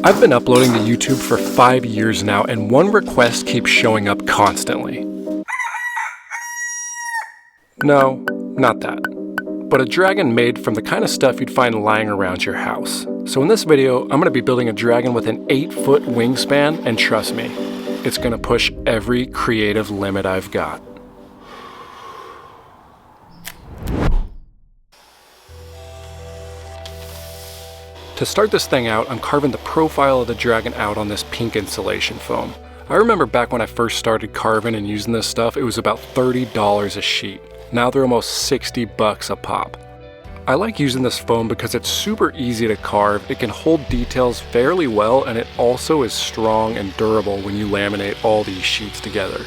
I've been uploading to YouTube for 5 years now, and one request keeps showing up constantly. No, not that. But a dragon made from the kind of stuff you'd find lying around your house. So in this video, I'm going to be building a dragon with an 8-foot wingspan, and trust me, it's going to push every creative limit I've got. To start this thing out, I'm carving the profile of the dragon out on this pink insulation foam. I remember back when I first started carving and using this stuff, it was about $30 a sheet. Now they're almost $60 a pop. I like using this foam because it's super easy to carve, it can hold details fairly well, and it also is strong and durable when you laminate all these sheets together.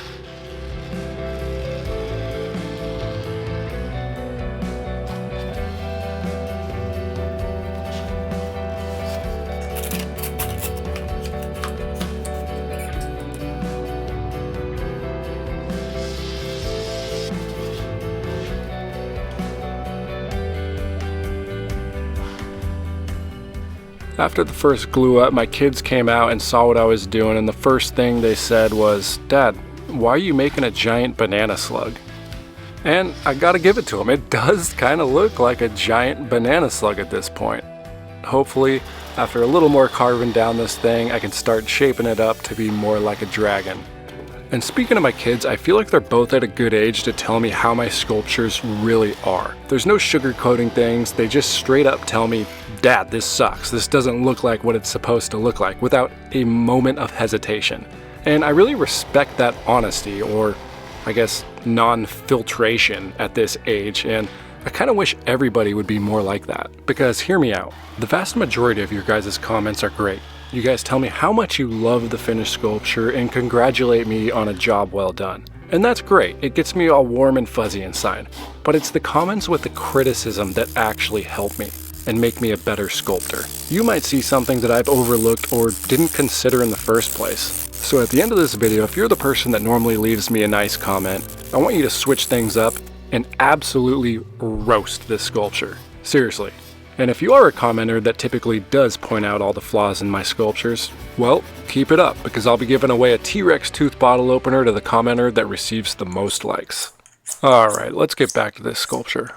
After the first glue up, my kids came out and saw what I was doing, and the first thing they said was, "Dad, why are you making a giant banana slug?" And I gotta give it to them, it does kind of look like a giant banana slug at this point. Hopefully, after a little more carving down this thing, I can start shaping it up to be more like a dragon. And speaking of my kids, I feel like they're both at a good age to tell me how my sculptures really are. There's no sugarcoating things, they just straight up tell me, "Dad, this sucks, this doesn't look like what it's supposed to look like," without a moment of hesitation. And I really respect that honesty, or I guess non-filtration at this age, and I kind of wish everybody would be more like that. Because hear me out, the vast majority of your guys' comments are great. You guys tell me how much you love the finished sculpture and congratulate me on a job well done. And that's great, it gets me all warm and fuzzy inside. But it's the comments with the criticism that actually help me and make me a better sculptor. You might see something that I've overlooked or didn't consider in the first place. So at the end of this video, if you're the person that normally leaves me a nice comment, I want you to switch things up and absolutely roast this sculpture. Seriously. And if you are a commenter that typically does point out all the flaws in my sculptures, well, keep it up, because I'll be giving away a T-Rex tooth bottle opener to the commenter that receives the most likes. Alright, let's get back to this sculpture.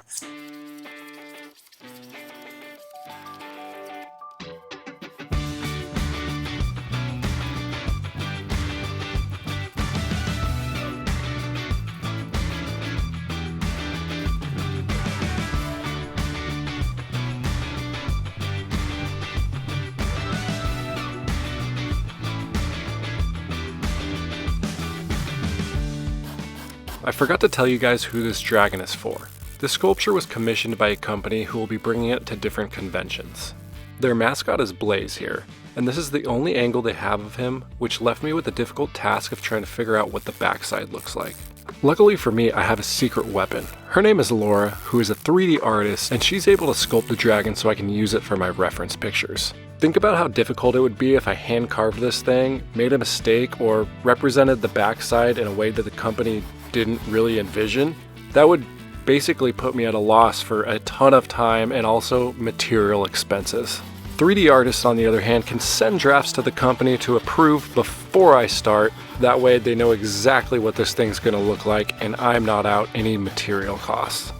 I forgot to tell you guys who this dragon is for. This sculpture was commissioned by a company who will be bringing it to different conventions. Their mascot is Blaze here, and this is the only angle they have of him, which left me with the difficult task of trying to figure out what the backside looks like. Luckily for me, I have a secret weapon. Her name is Laura, who is a 3D artist, and she's able to sculpt the dragon so I can use it for my reference pictures. Think about how difficult it would be if I hand carved this thing, made a mistake, or represented the backside in a way that the company didn't really envision. That would basically put me at a loss for a ton of time and also material expenses. 3D artists, on the other hand, can send drafts to the company to approve before I start. That way they know exactly what this thing's gonna look like and I'm not out any material costs.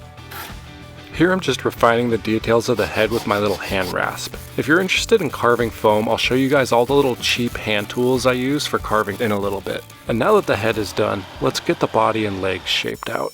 Here I'm just refining the details of the head with my little hand rasp. If you're interested in carving foam, I'll show you guys all the little cheap hand tools I use for carving in a little bit. And now that the head is done, let's get the body and legs shaped out.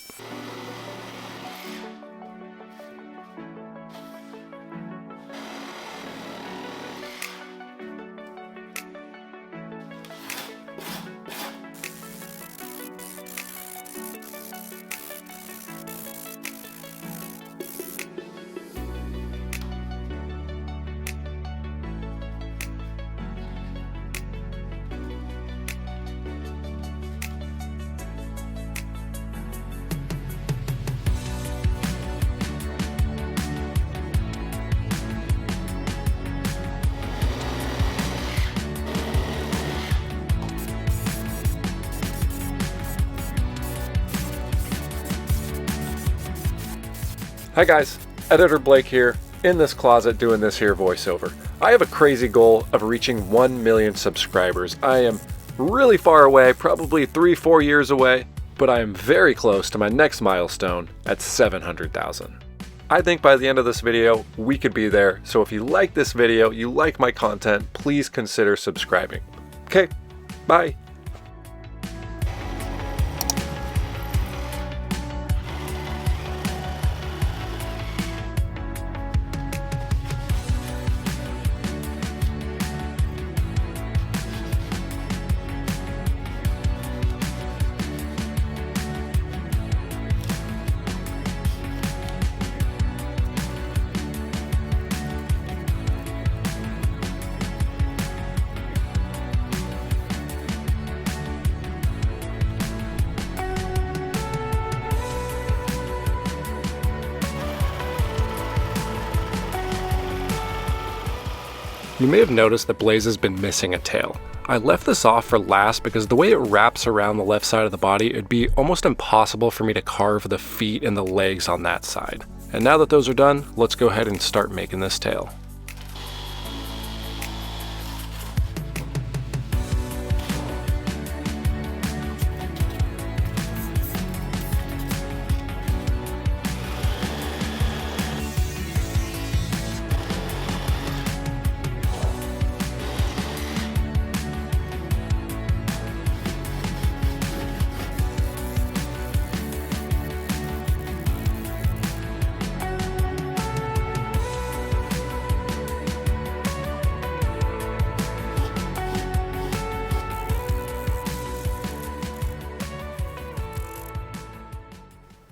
Hi guys, Editor Blake here, in this closet doing this here voiceover. I have a crazy goal of reaching 1 million subscribers. I am really far away, probably 3-4 years away, but I am very close to my next milestone at 700,000. I think by the end of this video, we could be there. So if you like this video, you like my content, please consider subscribing. Okay, bye. You may have noticed that Blaze has been missing a tail. I left this off for last because the way it wraps around the left side of the body, it'd be almost impossible for me to carve the feet and the legs on that side. And now that those are done, let's go ahead and start making this tail.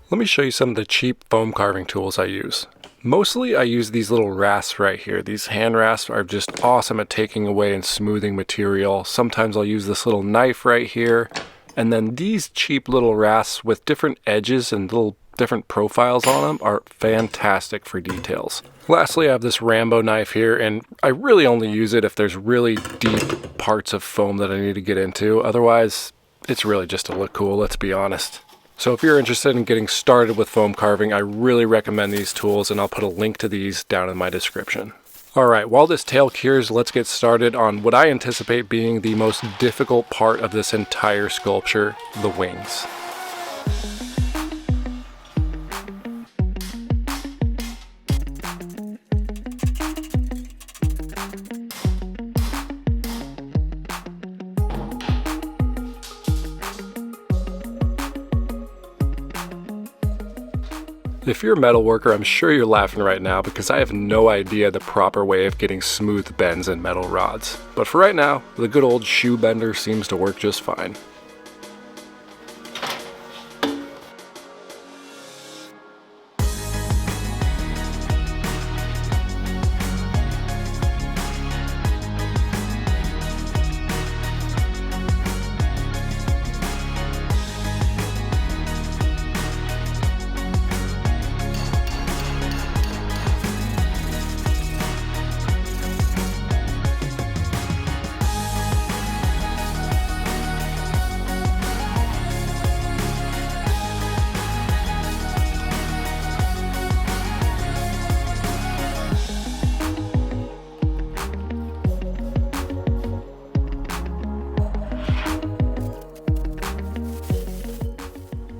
Let me show you some of the cheap foam carving tools I use. Mostly I use these little rasps right here. These hand rasps are just awesome at taking away and smoothing material. Sometimes I'll use this little knife right here. And then these cheap little rasps with different edges and little different profiles on them are fantastic for details. Lastly, I have this Rambo knife here, and I really only use it if there's really deep parts of foam that I need to get into. Otherwise, it's really just to look cool, let's be honest. So if you're interested in getting started with foam carving, I really recommend these tools, and I'll put a link to these down in my description. Alright, while this tail cures, let's get started on what I anticipate being the most difficult part of this entire sculpture, the wings. If you're a metal worker, I'm sure you're laughing right now because I have no idea the proper way of getting smooth bends in metal rods. But for right now, the good old shoe bender seems to work just fine.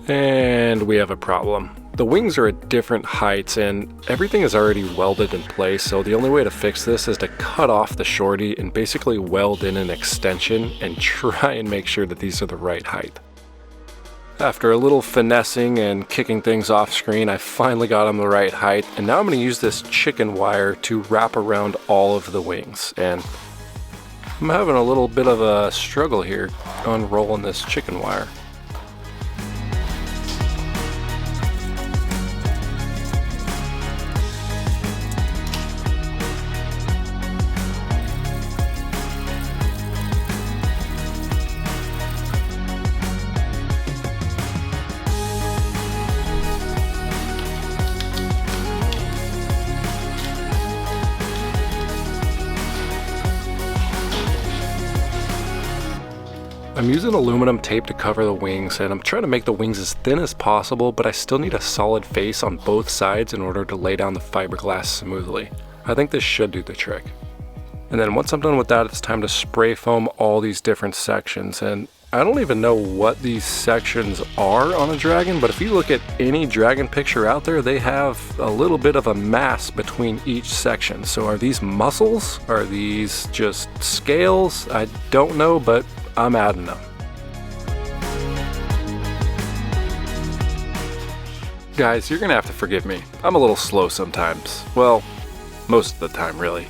And we have a problem. The wings are at different heights and everything is already welded in place, so the only way to fix this is to cut off the shorty and basically weld in an extension and try and make sure that these are the right height. After a little finessing and kicking things off screen, I finally got them the right height, and now I'm going to use this chicken wire to wrap around all of the wings. And I'm having a little bit of a struggle here unrolling this chicken wire. I'm using aluminum tape to cover the wings, and I'm trying to make the wings as thin as possible, but I still need a solid face on both sides in order to lay down the fiberglass smoothly. I think this should do the trick. And then once I'm done with that, it's time to spray foam all these different sections. And I don't even know what these sections are on a dragon, but if you look at any dragon picture out there, they have a little bit of a mass between each section. So are these muscles? Are these just scales? I don't know, but I'm adding them. Guys, you're gonna have to forgive me. I'm a little slow sometimes. Well, most of the time, really.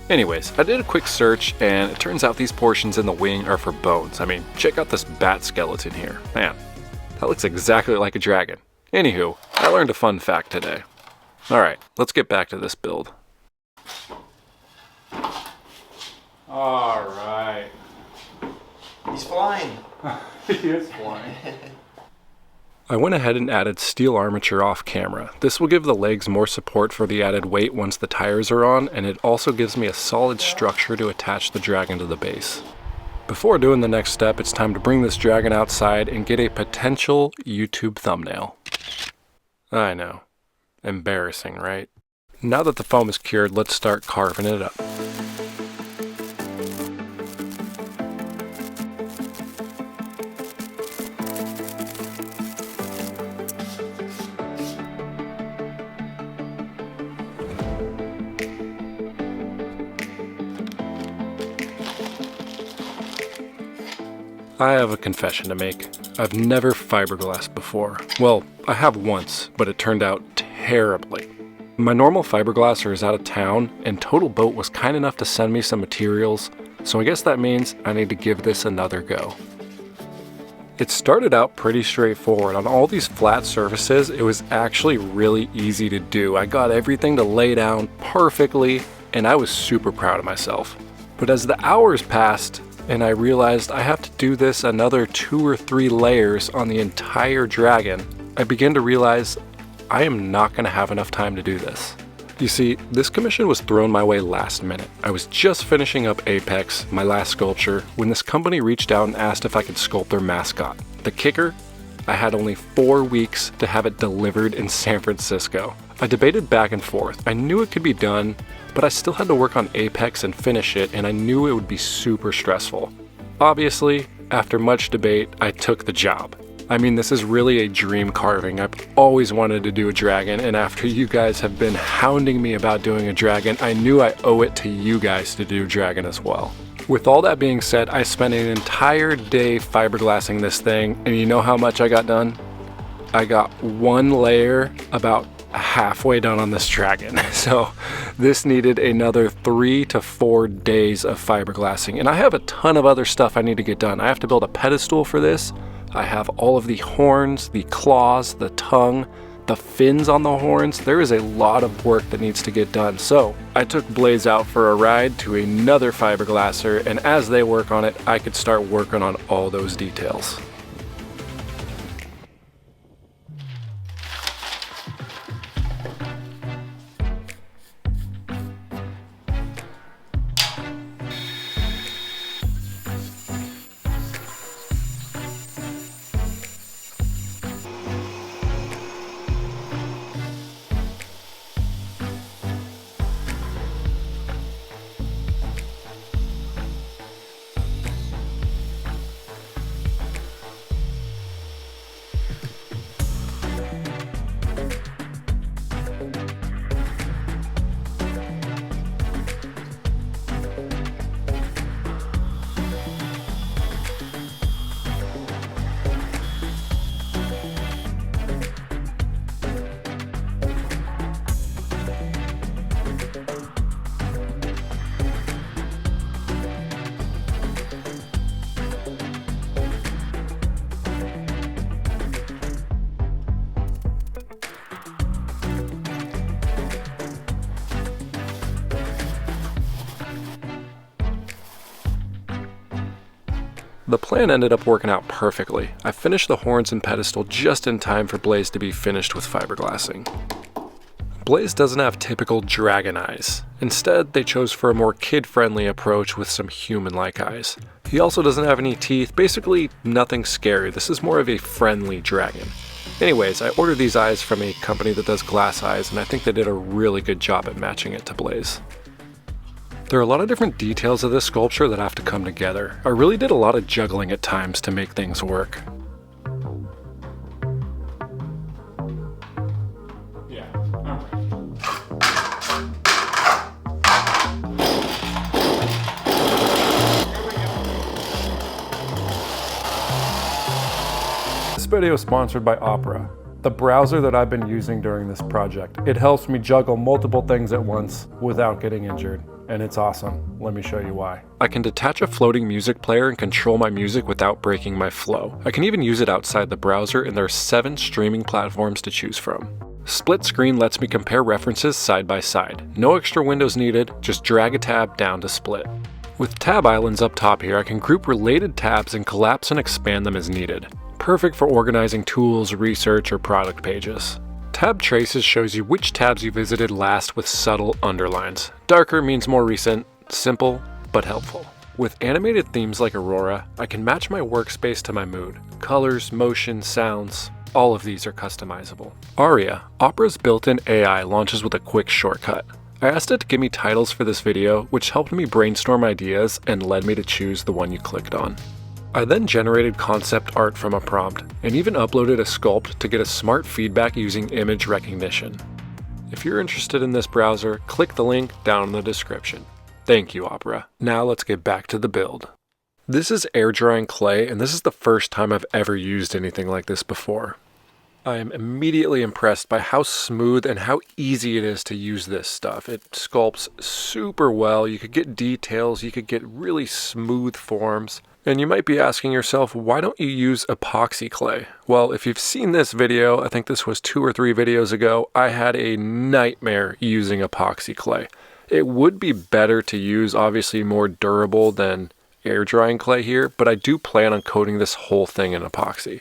Anyways, I did a quick search, and it turns out these portions in the wing are for bones. I mean, check out this bat skeleton here. Man, that looks exactly like a dragon. Anywho, I learned a fun fact today. Alright, let's get back to this build. Alright. He's flying. He is flying. I went ahead and added steel armature off camera. This will give the legs more support for the added weight once the tires are on, and it also gives me a solid structure to attach the dragon to the base. Before doing the next step, it's time to bring this dragon outside and get a potential YouTube thumbnail. I know. Embarrassing, right? Now that the foam is cured, let's start carving it up. I have a confession to make. I've never fiberglassed before. Well, I have once, but it turned out terribly. My normal fiberglasser is out of town, and Total Boat was kind enough to send me some materials, so I guess that means I need to give this another go. It started out pretty straightforward. On all these flat surfaces, it was actually really easy to do. I got everything to lay down perfectly, and I was super proud of myself. But as the hours passed, and I realized I have to do this another 2 or 3 layers on the entire dragon, I began to realize I am not going to have enough time to do this. You see, this commission was thrown my way last minute. I was just finishing up Apex, my last sculpture, when this company reached out and asked if I could sculpt their mascot. The kicker? I had only 4 weeks to have it delivered in San Francisco. I debated back and forth. I knew it could be done, but I still had to work on Apex and finish it, and I knew it would be super stressful. Obviously, after much debate, I took the job. I mean, this is really a dream carving. I've always wanted to do a dragon, and after you guys have been hounding me about doing a dragon, I knew I owe it to you guys to do dragon as well. With all that being said, I spent an entire day fiberglassing this thing, and you know how much I got done? I got 1 layer about halfway done on this dragon. So this needed another 3 to 4 days of fiberglassing, and I have a ton of other stuff I need to get done. I have to build a pedestal for this. I have all of the horns, the claws, the tongue, the fins on the horns. There is a lot of work that needs to get done. So I took Blaze out for a ride to another fiberglasser, and as they work on it, I could start working on all those details. The plan ended up working out perfectly. I finished the horns and pedestal just in time for Blaze to be finished with fiberglassing. Blaze doesn't have typical dragon eyes. Instead, they chose for a more kid-friendly approach with some human-like eyes. He also doesn't have any teeth, basically nothing scary. This is more of a friendly dragon. Anyways, I ordered these eyes from a company that does glass eyes, and I think they did a really good job at matching it to Blaze. There are a lot of different details of this sculpture that have to come together. I really did a lot of juggling at times to make things work. Yeah, This video is sponsored by Opera, the browser that I've been using during this project. It helps me juggle multiple things at once without getting injured, and it's awesome. Let me show you why. I can detach a floating music player and control my music without breaking my flow. I can even use it outside the browser, and there are 7 streaming platforms to choose from. Split screen lets me compare references side by side. No extra windows needed, just drag a tab down to split. With tab islands up top here, I can group related tabs and collapse and expand them as needed. Perfect for organizing tools, research, or product pages. Tab traces shows you which tabs you visited last with subtle underlines. Darker means more recent, simple, but helpful. With animated themes like Aurora, I can match my workspace to my mood. Colors, motion, sounds, all of these are customizable. Aria, Opera's built-in AI, launches with a quick shortcut. I asked it to give me titles for this video, which helped me brainstorm ideas and led me to choose the one you clicked on. I then generated concept art from a prompt, and even uploaded a sculpt to get a smart feedback using image recognition. If you're interested in this browser, click the link down in the description. Thank you, Opera. Now let's get back to the build. This is air drying clay, and this is the first time I've ever used anything like this before. I am immediately impressed by how smooth and how easy it is to use this stuff. It sculpts super well. You could get details, you could get really smooth forms. And you might be asking yourself, why don't you use epoxy clay? Well, if you've seen this video, I think this was 2 or 3 videos ago, I had a nightmare using epoxy clay. It would be better to use obviously more durable than air drying clay here, but I do plan on coating this whole thing in epoxy.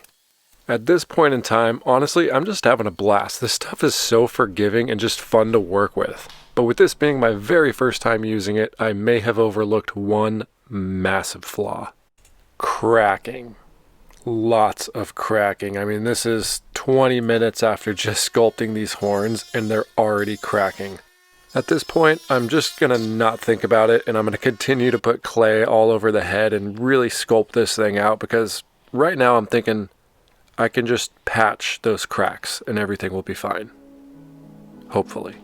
At this point in time, honestly, I'm just having a blast. This stuff is so forgiving and just fun to work with. But with this being my very first time using it, I may have overlooked one massive flaw. Cracking. Lots of cracking. I mean, this is 20 minutes after just sculpting these horns and they're already cracking. At this point, I'm just gonna not think about it and I'm gonna continue to put clay all over the head and really sculpt this thing out, because right now I'm thinking I can just patch those cracks and everything will be fine. Hopefully.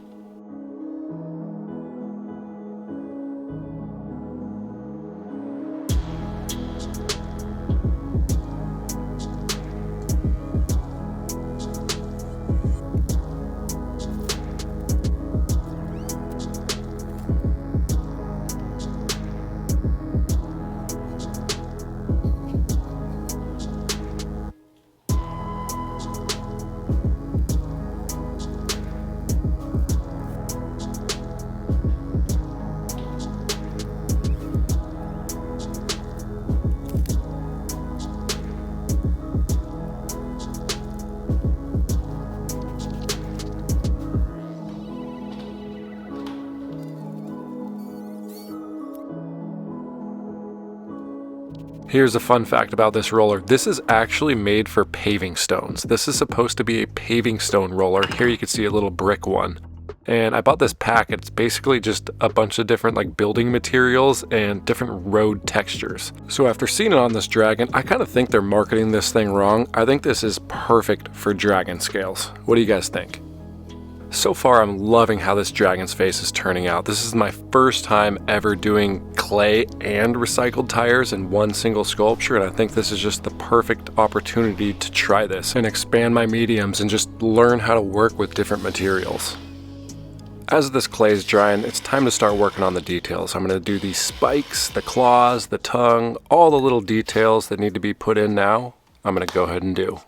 Here's a fun fact about this roller. This is actually made for paving stones. This is supposed to be a paving stone roller. Here you can see a little brick one. And I bought this pack. It's basically just a bunch of different like building materials and different road textures. So after seeing it on this dragon, I kind of think they're marketing this thing wrong. I think this is perfect for dragon scales. What do you guys think? So far, I'm loving how this dragon's face is turning out. This is my first time ever doing clay and recycled tires in one single sculpture, and I think this is just the perfect opportunity to try this and expand my mediums and just learn how to work with different materials. As this clay is drying, it's time to start working on the details. I'm going to do these spikes, the claws, the tongue, all the little details that need to be put in now. I'm going to go ahead and do.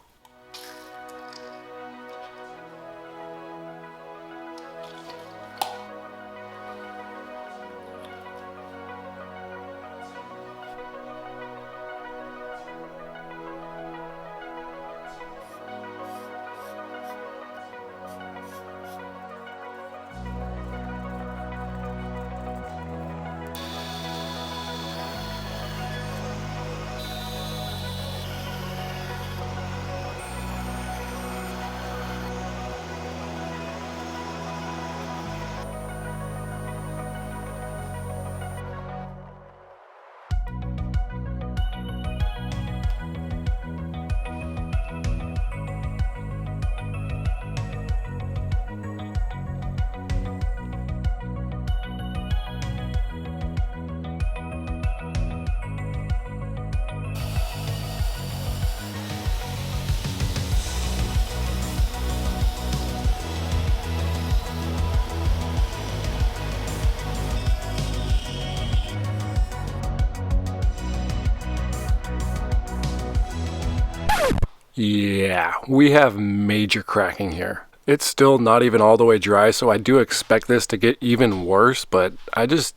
Yeah, we have major cracking here. It's still not even all the way dry, so I do expect this to get even worse, but I just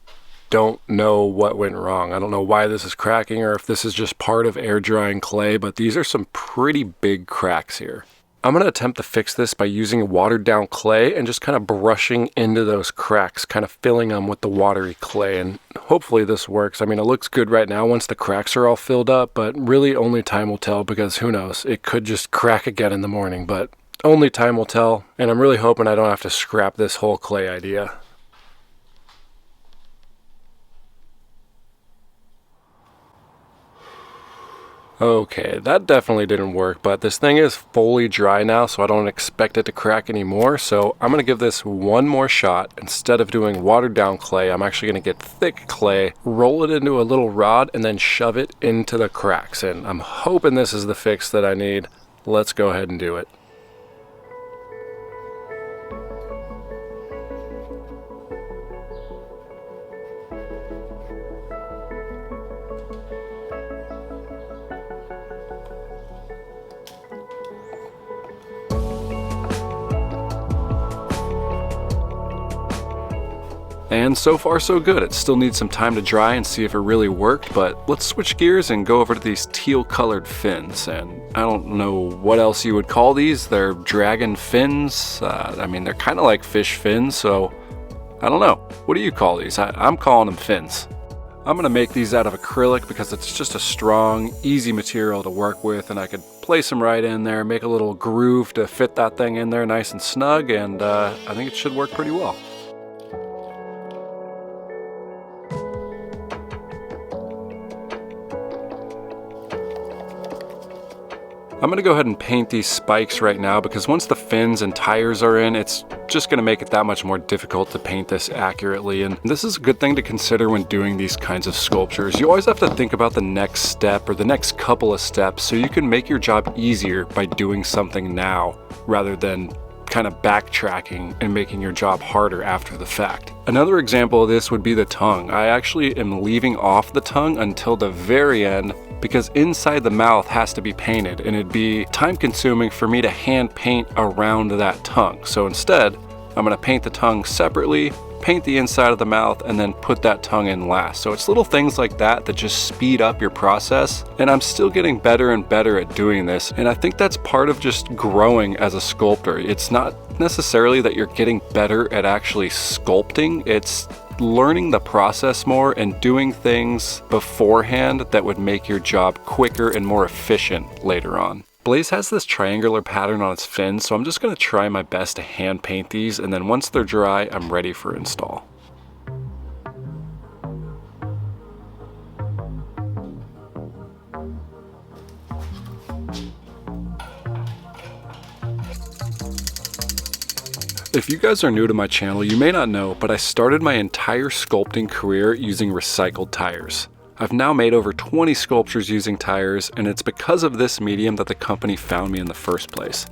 don't know what went wrong. I don't know why this is cracking or if this is just part of air drying clay, but these are some pretty big cracks here. I'm going to attempt to fix this by using watered down clay and just kind of brushing into those cracks, kind of filling them with the watery clay, and hopefully this works. I mean, it looks good right now once the cracks are all filled up, but really only time will tell because who knows, it could just crack again in the morning, but only time will tell, and I'm really hoping I don't have to scrap this whole clay idea. Okay, that definitely didn't work, but this thing is fully dry now, so I don't expect it to crack anymore. So I'm going to give this one more shot. Instead of doing watered down clay, I'm actually going to get thick clay, roll it into a little rod, and then shove it into the cracks. And I'm hoping this is the fix that I need. Let's go ahead and do it. And so far so good. It still needs some time to dry and see if it really worked, but let's switch gears and go over to these teal colored fins. And I don't know what else you would call these. They're dragon fins. I mean, they're kind of like fish fins, so I don't know. What do you call these? I'm calling them fins. I'm gonna make these out of acrylic because it's just a strong, easy material to work with, and I could place them right in there, make a little groove to fit that thing in there nice and snug, and I think it should work pretty well. I'm going to go ahead and paint these spikes right now because once the fins and tires are in, it's just going to make it that much more difficult to paint this accurately. And this is a good thing to consider when doing these kinds of sculptures. You always have to think about the next step or the next couple of steps so you can make your job easier by doing something now rather than kind of backtracking and making your job harder after the fact. Another example of this would be the tongue. I actually am leaving off the tongue until the very end because inside the mouth has to be painted, and it'd be time consuming for me to hand paint around that tongue. So instead, I'm going to paint the tongue separately, paint the inside of the mouth, and then put that tongue in last. So it's little things like that that just speed up your process, and I'm still getting better and better at doing this, and I think that's part of just growing as a sculptor. It's not necessarily that you're getting better at actually sculpting, it's learning the process more and doing things beforehand that would make your job quicker and more efficient later on. Blaze has this triangular pattern on its fins, so I'm just going to try my best to hand paint these, and then once they're dry, I'm ready for install. If you guys are new to my channel, you may not know, but I started my entire sculpting career using recycled tires. I've now made over 20 sculptures using tires, and it's because of this medium that the company found me in the first place.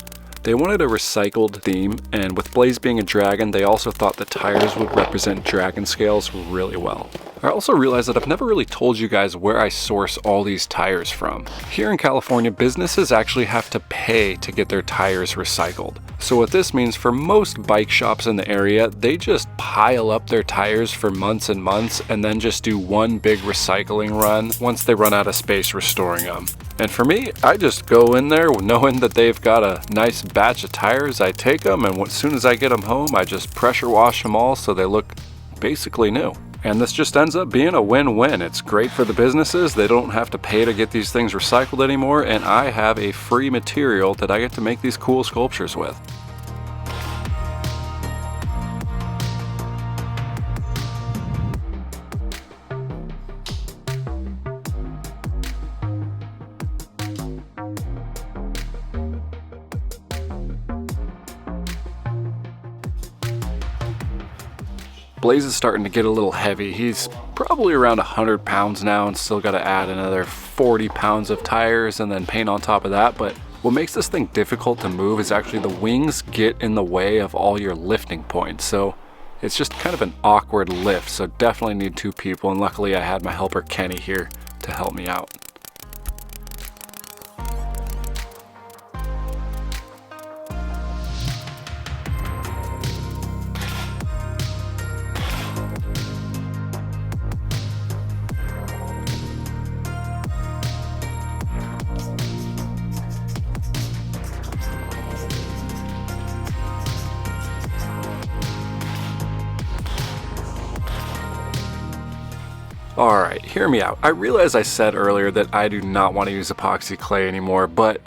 They wanted a recycled theme, and with Blaze being a dragon, they also thought the tires would represent dragon scales really well. I also realized that I've never really told you guys where I source all these tires from. Here in California, businesses actually have to pay to get their tires recycled. So what this means for most bike shops in the area, they just pile up their tires for months and months and then just do one big recycling run once they run out of space restoring them. And for me, I just go in there knowing that they've got a nice batch of tires. I take them, and as soon as I get them home, I just pressure wash them all so they look basically new. And this just ends up being a win-win. It's great for the businesses. They don't have to pay to get these things recycled anymore, and I have a free material that I get to make these cool sculptures with. Blaze is starting to get a little heavy. He's probably around 100 pounds now and still got to add another 40 pounds of tires and then paint on top of that. But what makes this thing difficult to move is actually the wings get in the way of all your lifting points. So it's just kind of an awkward lift. So definitely need two people, and luckily I had my helper Kenny here to help me out. Alright, hear me out. I realize I said earlier that I do not want to use epoxy clay anymore, but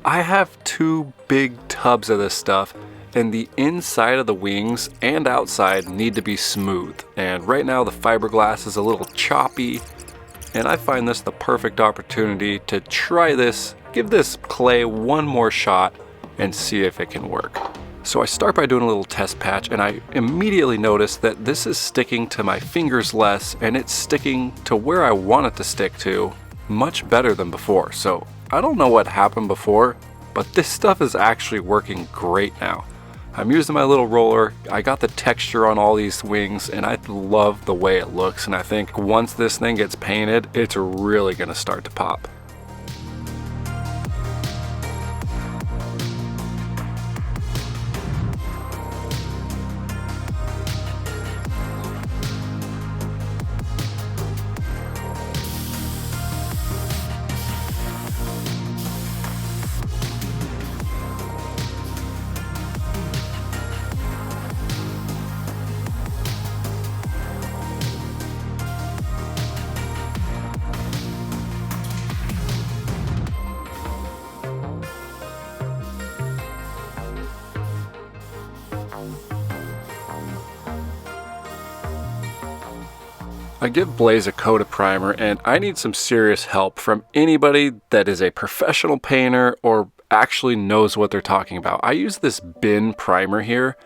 I have 2 big tubs of this stuff, and the inside of the wings and outside need to be smooth. And right now the fiberglass is a little choppy, and I find this the perfect opportunity to try this, give this clay one more shot, and see if it can work. So I start by doing a little test patch, and I immediately notice that this is sticking to my fingers less, and it's sticking to where I want it to stick to much better than before. So I don't know what happened before, but this stuff is actually working great now. I'm using my little roller, I got the texture on all these wings, and I love the way it looks, and I think once this thing gets painted, it's really gonna start to pop. I give Blaze a coat of primer, and I need some serious help from anybody that is a professional painter or actually knows what they're talking about. I use this bin primer here,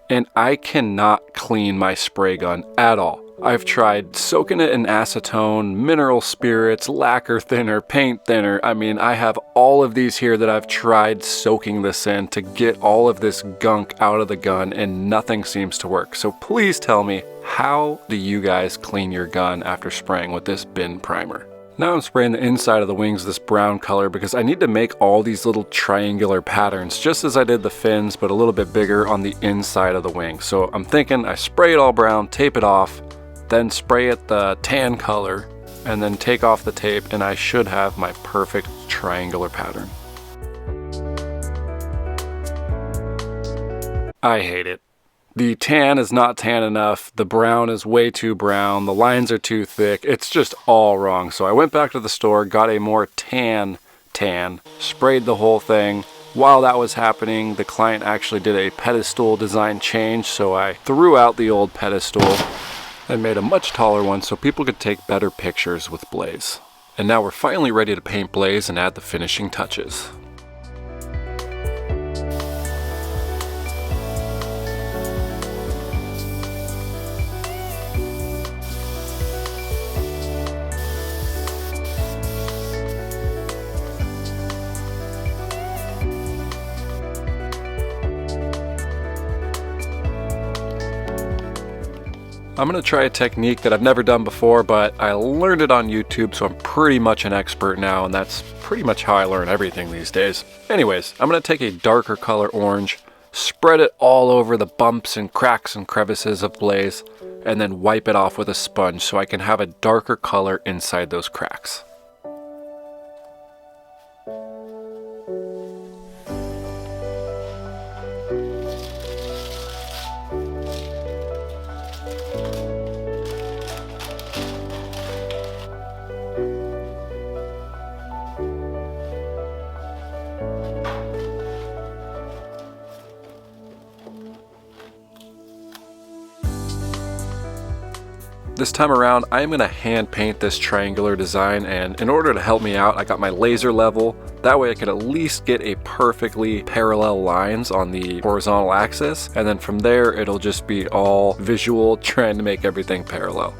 and I cannot clean my spray gun at all. I've tried soaking it in acetone, mineral spirits, lacquer thinner, paint thinner. I mean, I have all of these here that I've tried soaking this in to get all of this gunk out of the gun, and nothing seems to work. So please tell me, how do you guys clean your gun after spraying with this bin primer? Now I'm spraying the inside of the wings this brown color because I need to make all these little triangular patterns, just as I did the fins, but a little bit bigger on the inside of the wing. So I'm thinking I spray it all brown, tape it off, then spray it the tan color, and then take off the tape, and I should have my perfect triangular pattern. I hate it. The tan is not tan enough, the brown is way too brown, the lines are too thick, it's just all wrong. So I went back to the store, got a more tan, sprayed the whole thing. While that was happening, the client actually did a pedestal design change, so I threw out the old pedestal and made a much taller one so people could take better pictures with Blaze. And now we're finally ready to paint Blaze and add the finishing touches. I'm gonna try a technique that I've never done before, but I learned it on YouTube, so I'm pretty much an expert now, and that's pretty much how I learn everything these days. Anyways, I'm gonna take a darker color orange, spread it all over the bumps and cracks and crevices of Blaze, and then wipe it off with a sponge so I can have a darker color inside those cracks. This time around, I'm gonna hand paint this triangular design, and in order to help me out, I got my laser level. That way I could at least get a perfectly parallel lines on the horizontal axis, and then from there, it'll just be all visual, trying to make everything parallel.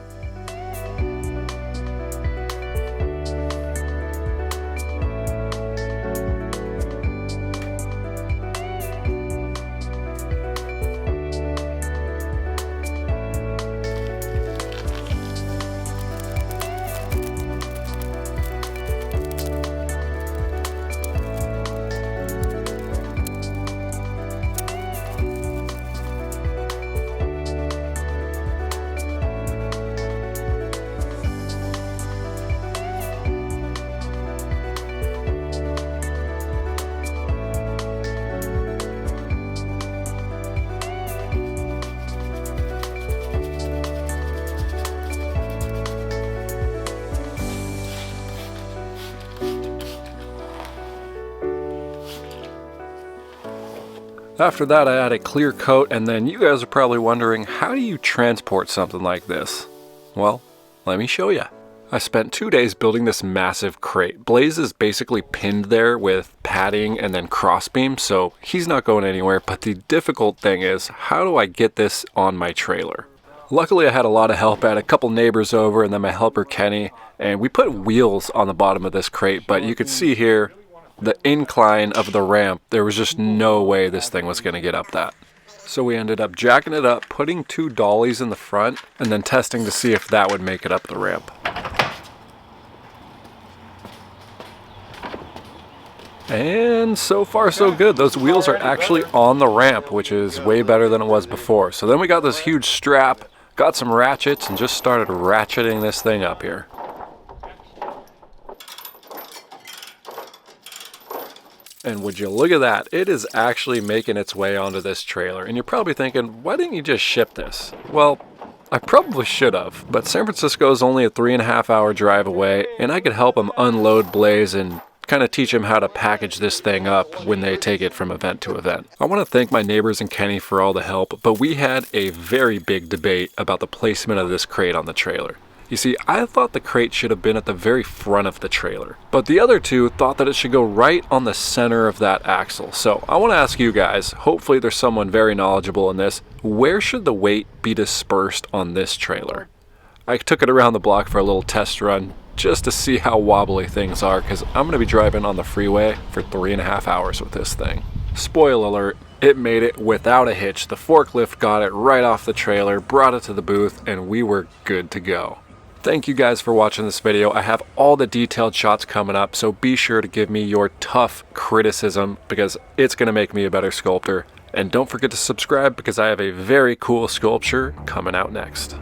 After that, I add a clear coat, and then you guys are probably wondering, how do you transport something like this? Well, let me show you. I spent 2 days building this massive crate. Blaze is basically pinned there with padding and then crossbeam, so he's not going anywhere, but the difficult thing is, how do I get this on my trailer? Luckily, I had a lot of help. I had a couple neighbors over and then my helper Kenny, and we put wheels on the bottom of this crate, but you could see here, the incline of the ramp, there was just no way this thing was going to get up that. So we ended up jacking it up, putting 2 dollies in the front, and then testing to see if that would make it up the ramp. And so far so good. Those wheels are actually on the ramp, which is way better than it was before. So then we got this huge strap, got some ratchets, and just started ratcheting this thing up here. And would you look at that, it is actually making its way onto this trailer. And you're probably thinking, why didn't you just ship this? Well, I probably should have, but San Francisco is only a 3.5-hour drive away, and I could help them unload Blaze and kind of teach them how to package this thing up when they take it from event to event. I want to thank my neighbors and Kenny for all the help, but we had a very big debate about the placement of this crate on the trailer. You see, I thought the crate should have been at the very front of the trailer, but the other two thought that it should go right on the center of that axle. So I want to ask you guys, hopefully there's someone very knowledgeable in this, where should the weight be dispersed on this trailer? I took it around the block for a little test run just to see how wobbly things are, because I'm going to be driving on the freeway for 3.5 hours with this thing. Spoiler alert, it made it without a hitch. The forklift got it right off the trailer, brought it to the booth, and we were good to go. Thank you guys for watching this video. I have all the detailed shots coming up, so be sure to give me your tough criticism because it's going to make me a better sculptor. And don't forget to subscribe because I have a very cool sculpture coming out next.